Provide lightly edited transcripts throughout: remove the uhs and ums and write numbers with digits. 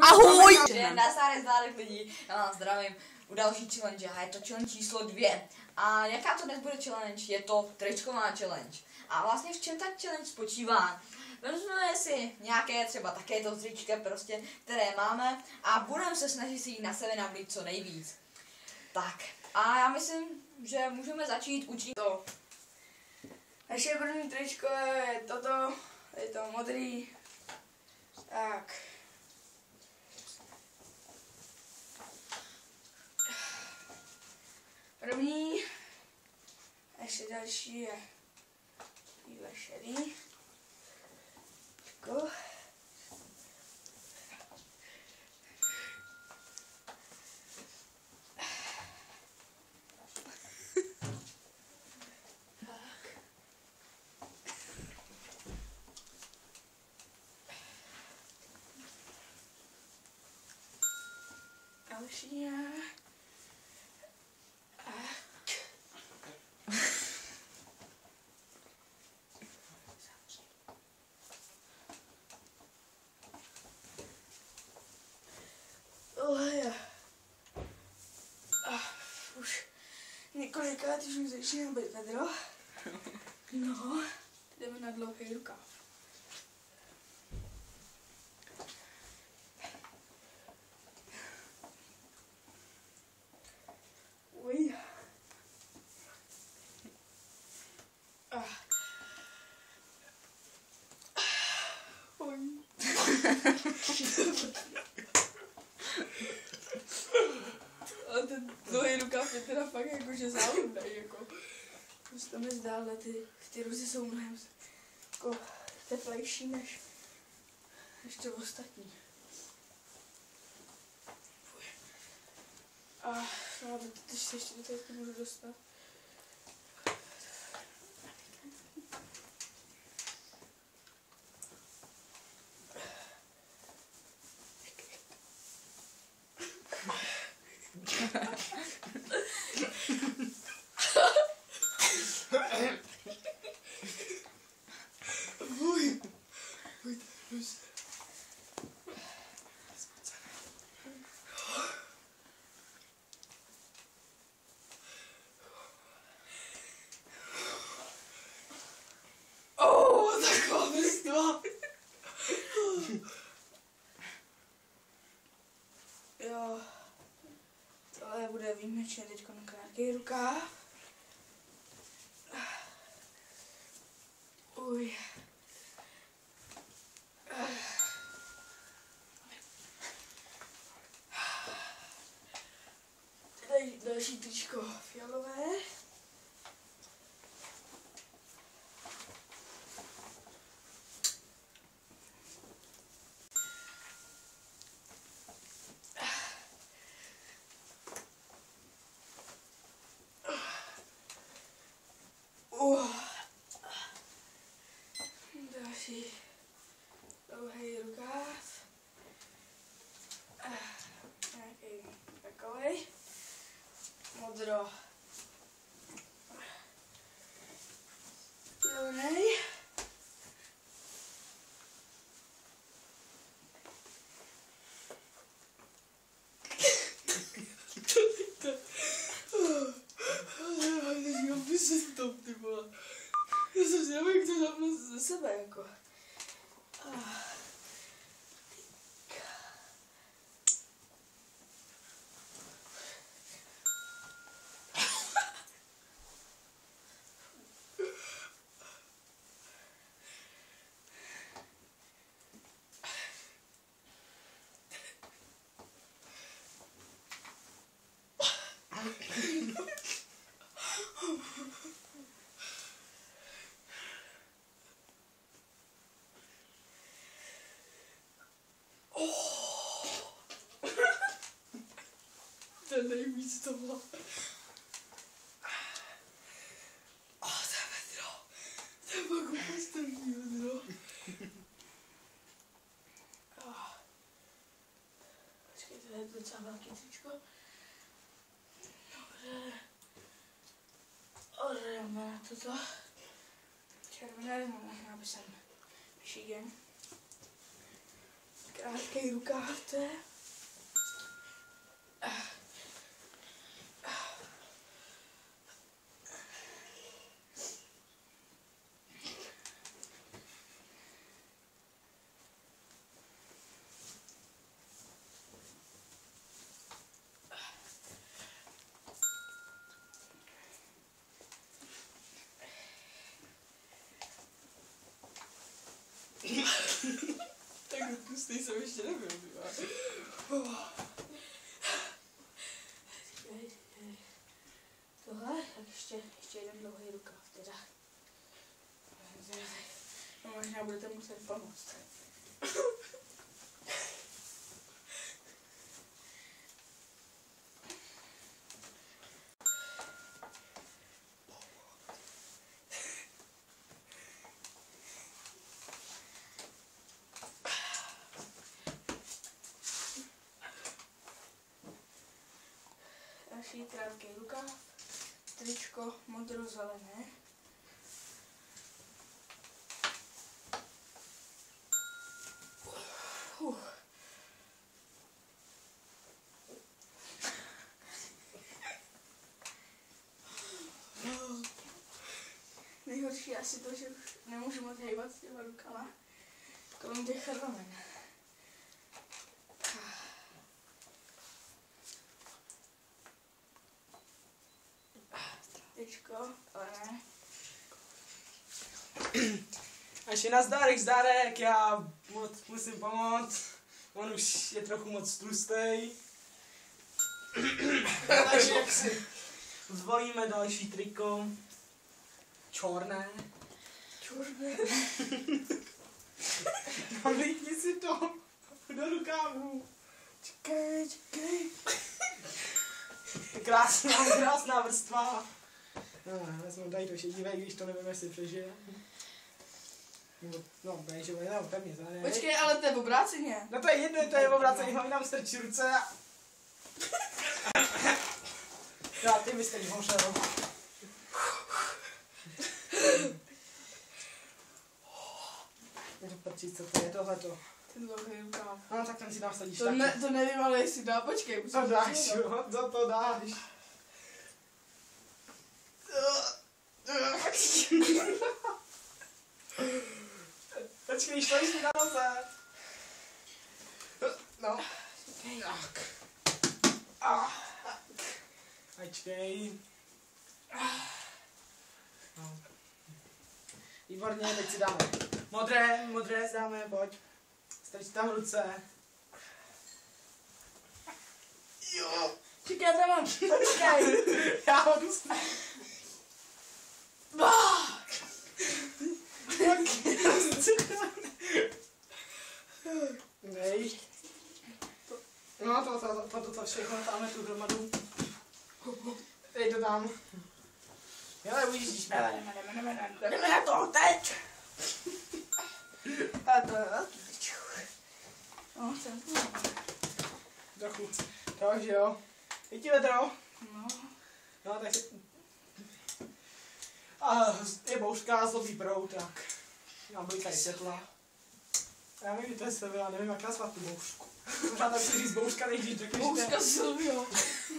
ahoj! Nazdar zdárek lidí, já vás zdravím u další challenge a je to challenge číslo 2. A jaká to dnes bude challenge? Je to tričková challenge. A vlastně v čem ta challenge spočívá? Vezmeme si nějaké třeba takéto trička prostě, které máme a budeme se snažit si jít na sebe navlít co nejvíc. Tak a já myslím, že můžeme začít učit to. Naše první tričko je toto, je to modrý. Tak. První. Ještě další je takhle šedý. Tako. Další je... Tohle je... už několikrát už mi začíná být vedro. No, jdeme na dlouhý rukáv. Uj. Uj. A ten dlouhý rukáv je teda fakt jakože záludnej, jako. Prostě to mi zdá, ale ty ruzy jsou mnohem jako teplejší než to ostatní. No, teď se ještě do této můžu dostat. Taková vrstva. Jo, tohle bude výjimečně teď na krátký rukáv. Uj. Tady další tričko fialové. Další dlouhý rukáv. Nějaký takovej. Modro. Zelenej. Já jsem si nevím, jak to zapnu ze sebe, jako. To je nejvíc tohle. To je vedro. To je fakt úplně strašný vedro. Počkej, to je docela velký tričko. Dobře. Jdeme na toto. Červené, no možná by jsem Michigan. Krátkej rukáv, to je. Tak pustý jsem ještě nebyl, Tohle, tak ještě jeden dlouhý rukáv teda. No, možná budete muset pomoct. Další krátký rukáv, tričko modrozelené. Nejhorší je asi to, že už nemůžu moc hejbat s těma rukama kolem těch ramen. Tričko, ale ne. Až je na zdárek, já musím pomoct. On už je trochu moc tlustej. Takže jak si zvolíme další triko. Čorné. Čurné. Nalítni si to do rukávu. Čekej. Krásná vrstva. Vezmu tady to šedivé, když to nevím, jestli přežije. No, béžové, no, pevně to ne. Počkej, ale to je obráceně. No to je jedno, to je obrácený, hlavně nám strčí ruce a... Já, ty byste mi hořel. Co to je tohleto? Ten dlouhý rukáv. No tak ten si nasadíš To, taky. to nevím, ale jestli dá, počkej. To dáš, jo, to dáš. Počkej, když to jsi na nose. No. Tak. Počkej. No. Výborně, teď si dáme modré dáme, pojď. Stačí tam ruce. Jo. Čekaj, já tam mám. Počkej. Já ho dostanu. Nej. No to všechno dáme tu hromadu. Teď to dám. Jo, ujíždíš. Jdeme na to teď. A to je velký teď. No, jsem tu. Trochu. Takže jo. Vidí vedro? No. No, tak a je bouřka, zlobí proud, tak. Mám blikají světla. Já nevím, to je sebe, já nevím, jak nazvat tu bouřku. Možná tak si říct bouřka, než když řekneš, že Bouřka Silvio.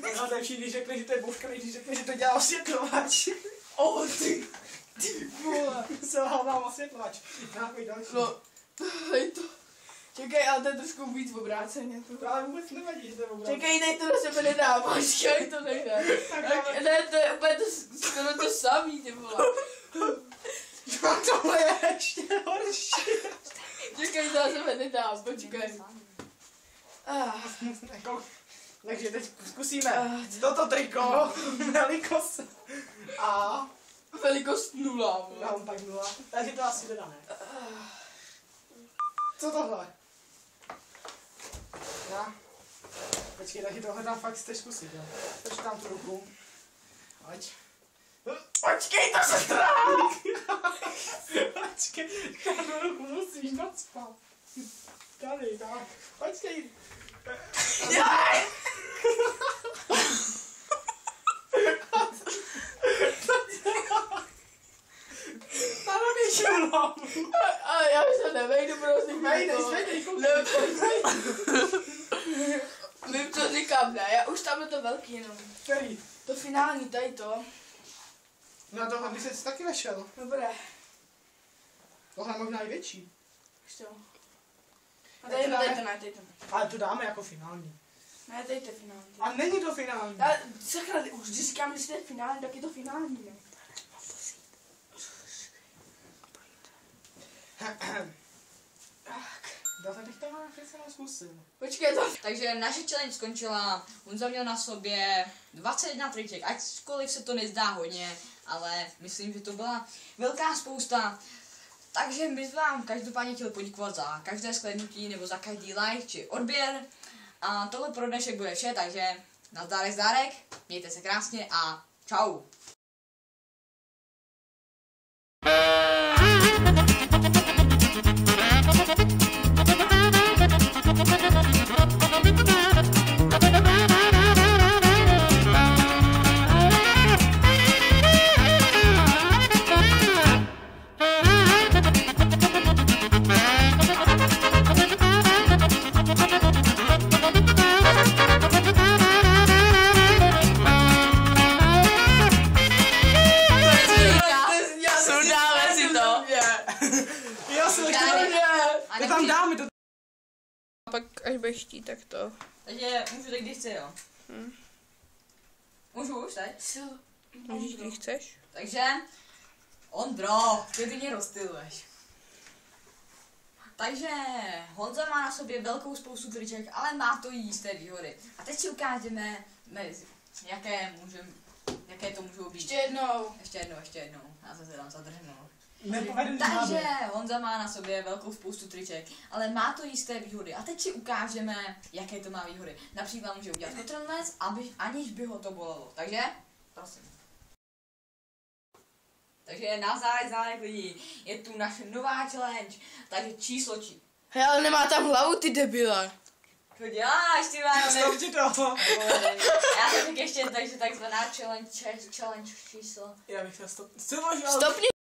možná tak když řekne, že to je bouřka, než když řekne, že to dělá osvětlovač. Ty vole. Selhávám osvětlovač. Nějaký další. No, hej to. Čekaj, ale to je trošku víc obráceně. To ale vůbec nevadí, že to je obráceně. Čekej, nej to do sebe nedá, počkej, to nejde. Ne, to je úplně skoro to samý, ty vole. No tohle je ještě horší. Čekaj, to do sebe nedá, počkej. Takže teď zkusíme toto triko, velikost a Velikost 0, vole. dám tak 0, takže to asi nedá, ne? Co tohle? Já? Počkej, takže tohle tam fakt chceš zkusit, jo? Počkej tam tu ruku. Pojď. Počkej, to se trák! Počkej, tam ruku musíš nacpat. Tady, tak. Počkej. Jaj! Ale já už se nevejdu, prosím. Vejdeš, Nevejdu. už tam je to velký jenom. Který? To finální, tady to. Na toho by se taky vešel. Dobré. Tohle je možná i větší. Ještě jo. A tady to ne. Ale to dáme jako finální. Ne, tady to je finální. A není to finální. Sakra, už když říkám, že to je finální, tak je to finální, ne? Zase bych to přece zkusil. Počkej to. Takže naše challenge skončila, Honza měl na sobě 21 triček, ačkoliv se to nezdá hodně, ale myslím, že to byla velká spousta. Takže my vám každopádně chtěli poděkovat za každé shlédnutí nebo za každý like či odběr. A tohle pro dnešek bude vše, takže nazdárek zdárek, mějte se krásně a čau. To tam dáme to. A pak až budeš chtít, tak to. Takže můžu tak, když chci, jo? Můžu už teď? Můžeš, když chceš. Takže, Ondro, ty mě rozstyluješ. Takže Honza má na sobě velkou spoustu triček, ale má to i jisté výhody. A teď si ukážeme, jaké to můžou být. Ještě jednou. Ještě jednou. Já se tam zadrhnu. Takže Honza má na sobě velkou spoustu triček, ale má to jisté výhody. A teď si ukážeme, jaké to má výhody. Například může udělat kotrmelec, aniž by ho to bolelo. Takže, prosím. Takže na zárek lidí, je tu naše nová challenge, takže číslo Hej, ale nemá tam hlavu, ty debile. Co děláš, ty máno? Stop ti to. Já jsem ještě, takže takzvaná challenge číslo. Já bych chtěl stop. Stopni.